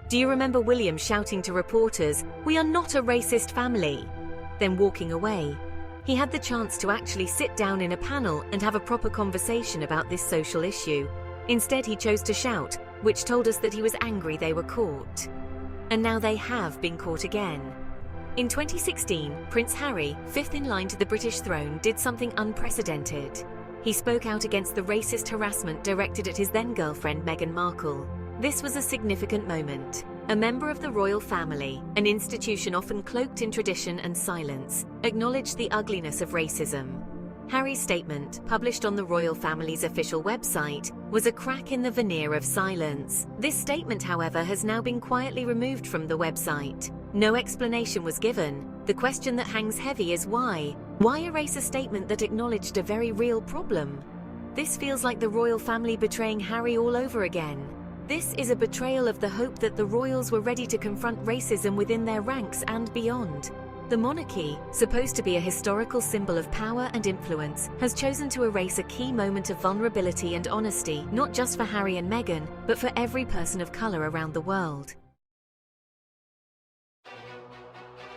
Do you remember William shouting to reporters, "We are not a racist family," then walking away? He had the chance to actually sit down in a panel and have a proper conversation about this social issue. Instead, he chose to shout, which told us that he was angry they were caught. And now they have been caught again. In 2016, Prince Harry, fifth in line to the British throne, did something unprecedented. He spoke out against the racist harassment directed at his then-girlfriend Meghan Markle. This was a significant moment. A member of the royal family, an institution often cloaked in tradition and silence, acknowledged the ugliness of racism. Harry's statement, published on the royal family's official website, was a crack in the veneer of silence. This statement, however, has now been quietly removed from the website. No explanation was given. The question that hangs heavy is why? Why erase a statement that acknowledged a very real problem? This feels like the royal family betraying Harry all over again. This is a betrayal of the hope that the royals were ready to confront racism within their ranks and beyond. The monarchy, supposed to be a historical symbol of power and influence, has chosen to erase a key moment of vulnerability and honesty, not just for Harry and Meghan, but for every person of colour around the world.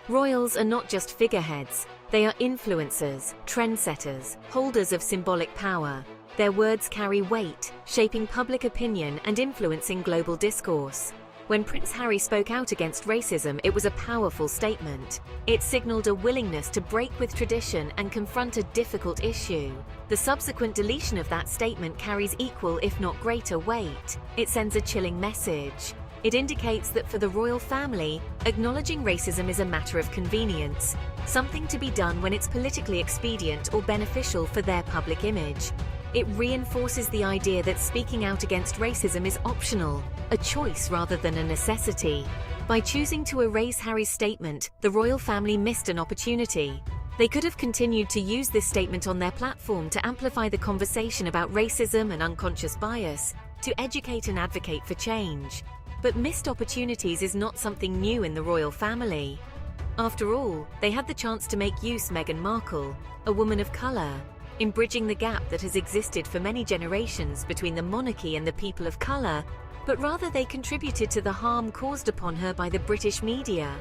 Royals are not just figureheads, they are influencers, trendsetters, holders of symbolic power. Their words carry weight, shaping public opinion and influencing global discourse. When Prince Harry spoke out against racism, it was a powerful statement. It signaled a willingness to break with tradition and confront a difficult issue. The subsequent deletion of that statement carries equal, if not greater, weight. It sends a chilling message. It indicates that for the royal family, acknowledging racism is a matter of convenience, something to be done when it's politically expedient or beneficial for their public image. It reinforces the idea that speaking out against racism is optional, a choice rather than a necessity. By choosing to erase Harry's statement, the royal family missed an opportunity. They could have continued to use this statement on their platform to amplify the conversation about racism and unconscious bias, to educate and advocate for change. But missed opportunities is not something new in the royal family. After all, they had the chance to make use of Meghan Markle, a woman of colour, in bridging the gap that has existed for many generations between the monarchy and the people of colour, but rather they contributed to the harm caused upon her by the British media.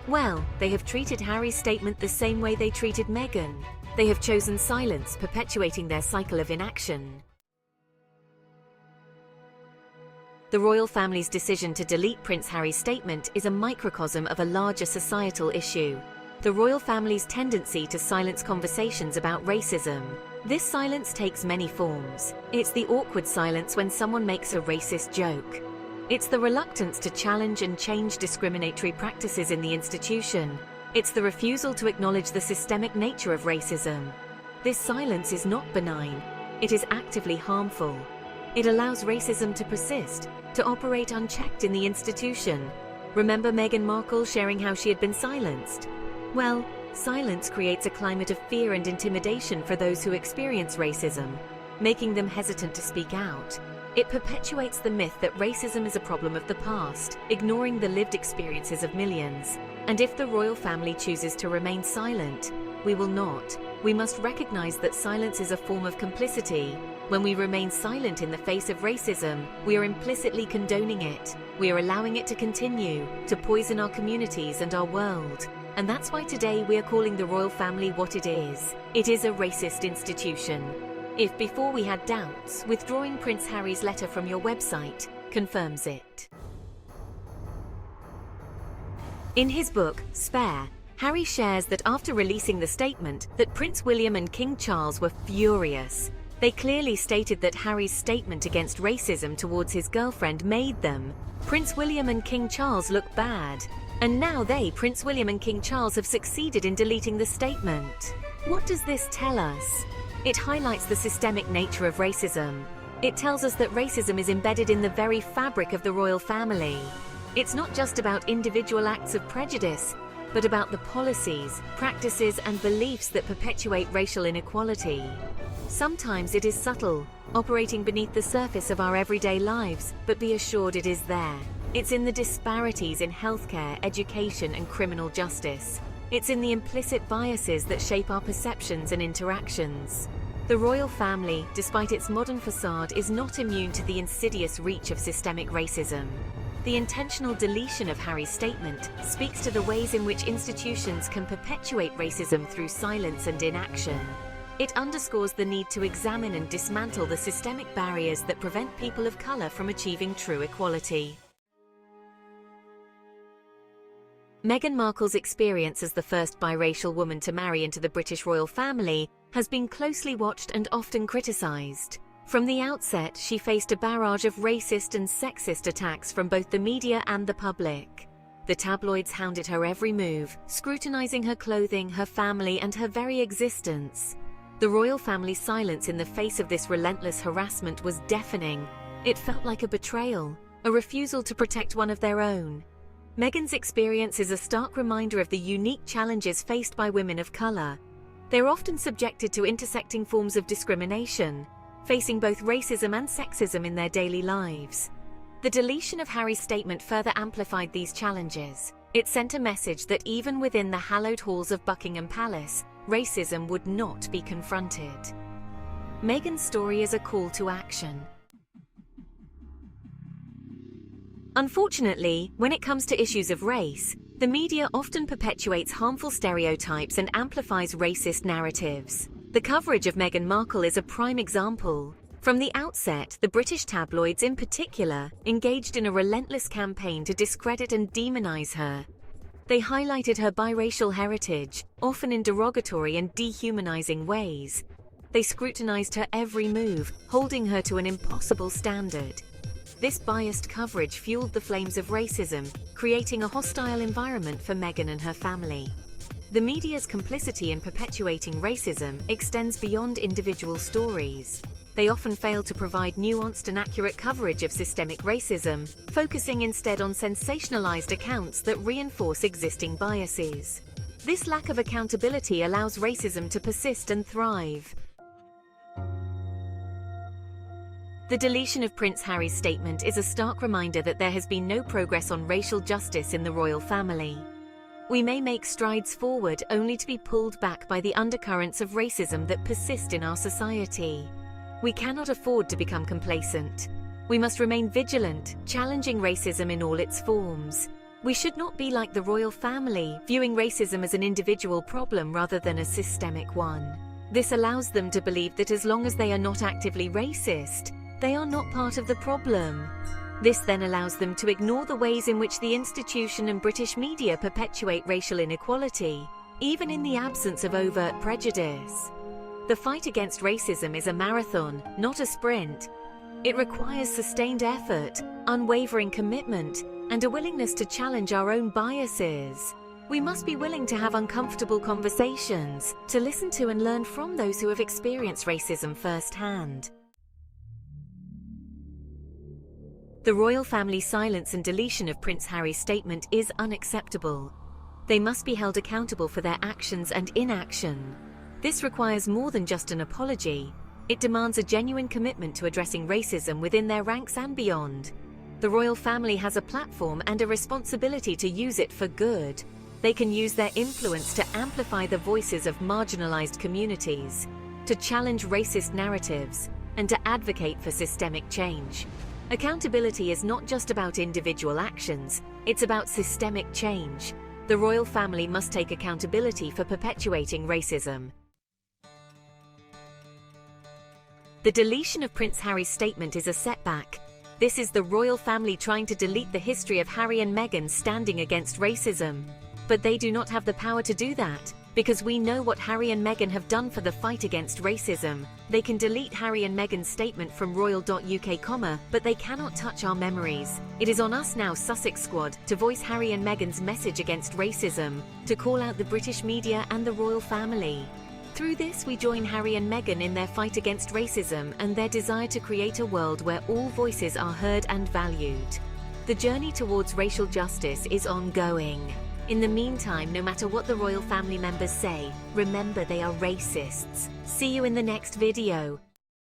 Well, they have treated Harry's statement the same way they treated Meghan. They have chosen silence, perpetuating their cycle of inaction. The royal family's decision to delete Prince Harry's statement is a microcosm of a larger societal issue: the royal family's tendency to silence conversations about racism. This silence takes many forms. It's the awkward silence when someone makes a racist joke. It's the reluctance to challenge and change discriminatory practices in the institution. It's the refusal to acknowledge the systemic nature of racism. This silence is not benign. It is actively harmful. It allows racism to persist, to operate unchecked in the institution. Remember Meghan Markle sharing how she had been silenced? Well, silence creates a climate of fear and intimidation for those who experience racism, making them hesitant to speak out. It perpetuates the myth that racism is a problem of the past, ignoring the lived experiences of millions. And if the royal family chooses to remain silent, we will not. We must recognize that silence is a form of complicity. When we remain silent in the face of racism, we are implicitly condoning it. We are allowing it to continue, to poison our communities and our world. And that's why today we are calling the royal family what it is. It is a racist institution. If before we had doubts, withdrawing Prince Harry's letter from your website confirms it. In his book, Spare, Harry shares that after releasing the statement, that Prince William and King Charles were furious. They clearly stated that Harry's statement against racism towards his girlfriend made them, Prince William and King Charles, look bad. And now they, Prince William and King Charles, have succeeded in deleting the statement. What does this tell us? It highlights the systemic nature of racism. It tells us that racism is embedded in the very fabric of the royal family. It's not just about individual acts of prejudice, but about the policies, practices, and beliefs that perpetuate racial inequality. Sometimes it is subtle, operating beneath the surface of our everyday lives, but be assured it is there. It's in the disparities in healthcare, education, and criminal justice. It's in the implicit biases that shape our perceptions and interactions. The royal family, despite its modern facade, is not immune to the insidious reach of systemic racism. The intentional deletion of Harry's statement speaks to the ways in which institutions can perpetuate racism through silence and inaction. It underscores the need to examine and dismantle the systemic barriers that prevent people of color from achieving true equality. Meghan Markle's experience as the first biracial woman to marry into the British royal family has been closely watched and often criticized. From the outset, she faced a barrage of racist and sexist attacks from both the media and the public. The tabloids hounded her every move, scrutinizing her clothing, her family, and her very existence. The royal family's silence in the face of this relentless harassment was deafening. It felt like a betrayal, a refusal to protect one of their own. Meghan's experience is a stark reminder of the unique challenges faced by women of color. They're often subjected to intersecting forms of discrimination, facing both racism and sexism in their daily lives. The deletion of Harry's statement further amplified these challenges. It sent a message that even within the hallowed halls of Buckingham Palace, racism would not be confronted. Meghan's story is a call to action. Unfortunately, when it comes to issues of race, the media often perpetuates harmful stereotypes and amplifies racist narratives. The coverage of Meghan Markle is a prime example. From the outset, the British tabloids in particular engaged in a relentless campaign to discredit and demonize her. They highlighted her biracial heritage, often in derogatory and dehumanizing ways. They scrutinized her every move, holding her to an impossible standard. This biased coverage fueled the flames of racism, creating a hostile environment for Meghan and her family. The media's complicity in perpetuating racism extends beyond individual stories. They often fail to provide nuanced and accurate coverage of systemic racism, focusing instead on sensationalized accounts that reinforce existing biases. This lack of accountability allows racism to persist and thrive. The deletion of Prince Harry's statement is a stark reminder that there has been no progress on racial justice in the royal family. We may make strides forward only to be pulled back by the undercurrents of racism that persist in our society. We cannot afford to become complacent. We must remain vigilant, challenging racism in all its forms. We should not be like the royal family, viewing racism as an individual problem rather than a systemic one. This allows them to believe that as long as they are not actively racist, they are not part of the problem. This then allows them to ignore the ways in which the institution and British media perpetuate racial inequality, even in the absence of overt prejudice. The fight against racism is a marathon, not a sprint. It requires sustained effort, unwavering commitment, and a willingness to challenge our own biases. We must be willing to have uncomfortable conversations, to listen to and learn from those who have experienced racism firsthand. The royal family's silence and deletion of Prince Harry's statement is unacceptable. They must be held accountable for their actions and inaction. This requires more than just an apology. It demands a genuine commitment to addressing racism within their ranks and beyond. The royal family has a platform and a responsibility to use it for good. They can use their influence to amplify the voices of marginalized communities, to challenge racist narratives, and to advocate for systemic change. Accountability is not just about individual actions, it's about systemic change. The royal family must take accountability for perpetuating racism. The deletion of Prince Harry's statement is a setback. This is the royal family trying to delete the history of Harry and Meghan standing against racism. But they do not have the power to do that, because we know what Harry and Meghan have done for the fight against racism. They can delete Harry and Meghan's statement from royal.uk, but they cannot touch our memories. It is on us now, Sussex Squad, to voice Harry and Meghan's message against racism, to call out the British media and the royal family. Through this, we join Harry and Meghan in their fight against racism and their desire to create a world where all voices are heard and valued. The journey towards racial justice is ongoing. In the meantime, no matter what the royal family members say, remember they are racists. See you in the next video.